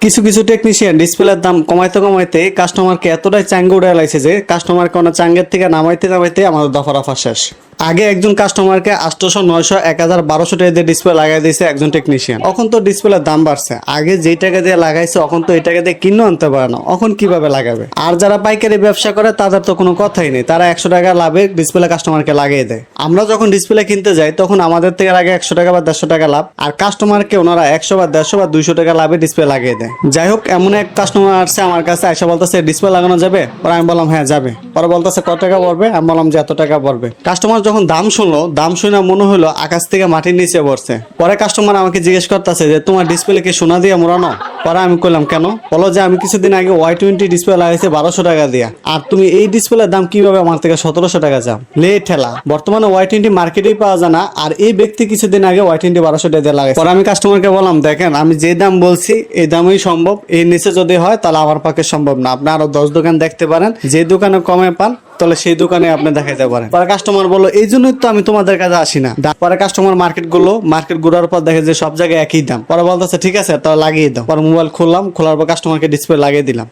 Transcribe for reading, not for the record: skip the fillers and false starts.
কিছু কিছু টেকনিশিয়ান ডিসপ্লের দাম কমাইতে কমাইতে কাস্টমারকে এতটাই চাঙ্গে উড়ে লাইছে যে কাস্টমারকে অনেক চাঙ্গের থেকে নামাইতে নামাইতে আমাদের দফা রফা শেষ। আগে একজন কাস্টমারকে 800, 900, 1000, 1200 টাকা দিয়ে ডিসপ্লে লাগাই দিয়েছে একজন টেকনিশিয়ান। এখন তো ডিসপ্লের দাম বাড়ছে, আগে যেই টাকা দিয়ে লাগাইছে এখন তো এই টাকা দিয়ে কিনে আনতে পারে না, এখন কিভাবে লাগাবে? আর যারা পাইকারি ব্যবসা করে তাদের তো কোনো কথাই নেই, তারা 100 টাকা লাভে ডিসপ্লে কাস্টমারকে লাগিয়ে দেয়। আমরা যখন ডিসপ্লে কিনতে যাই তখন আমাদের থেকে লাগে 100 টাকা বা 150 টাকা লাভ, আর কাস্টমারকে ওনারা 100 বা 150 বা 200 টাকা লাভে ডিসপ্লে লাগিয়ে দেয়। যাই হোক, এমন এক কাস্টমার আসছে আমার কাছে, এসে বলতেছে ডিসপ্লে লাগানো যাবে? পরে আমি বললাম হ্যাঁ যাবে। পরে বলতেছে কত টাকা পড়বে? আমি বললাম যে এত টাকা পড়বে। কাস্টমার যখন দাম শুনলো, দাম শুনে মনে হলো আকাশ থেকে মাটির নিচে পড়ছে। পরে কাস্টমার আমাকে জিজ্ঞেস করতেছে যে তোমার ডিসপ্লে কি সোনা দিয়ে মোড়ানো? পরে আমি কইলাম কেন? বলো যে আমি কিছুদিন আগে Y20 ডিসপ্লে লাগাইছি 1200 টাকা দিয়া, আর তুমি এই ডিসপ্লের দাম কিভাবে আমার থেকে 1700 টাকা চাও? লে ঠেলা, বর্তমানে Y20 মার্কেটেই পাওয়া যায় না, আর এই ব্যক্তি কিছুদিন আগে Y20 1200 টাকা দিয়ে লাগাইছে। পরে আমি কাস্টমারকে বললাম দেখেন আমি যে দাম বলছি এই দামই সম্ভব, এর নিচে যদি হয় তাহলে আমার পক্ষে সম্ভব না। আপনি আরো 10 দোকান দেখতে পারেন, যে দোকানে কমে পান তাহলে সেই দোকানে আপনি দেখাইতে পারেন। পরে কাস্টমার বললো এই জন্যই তো আমি তোমাদের কাছে আসি না। পরে কাস্টমার মার্কেট ঘোরার পর দেখে যে সব জায়গায় একই দাম। পরে বলতেছে ঠিক আছে তাহলে লাগিয়ে দাও। পরে মোবাইল খুললাম, খোলার পর কাস্টমারকে ডিসপ্লে লাগিয়ে দিলাম।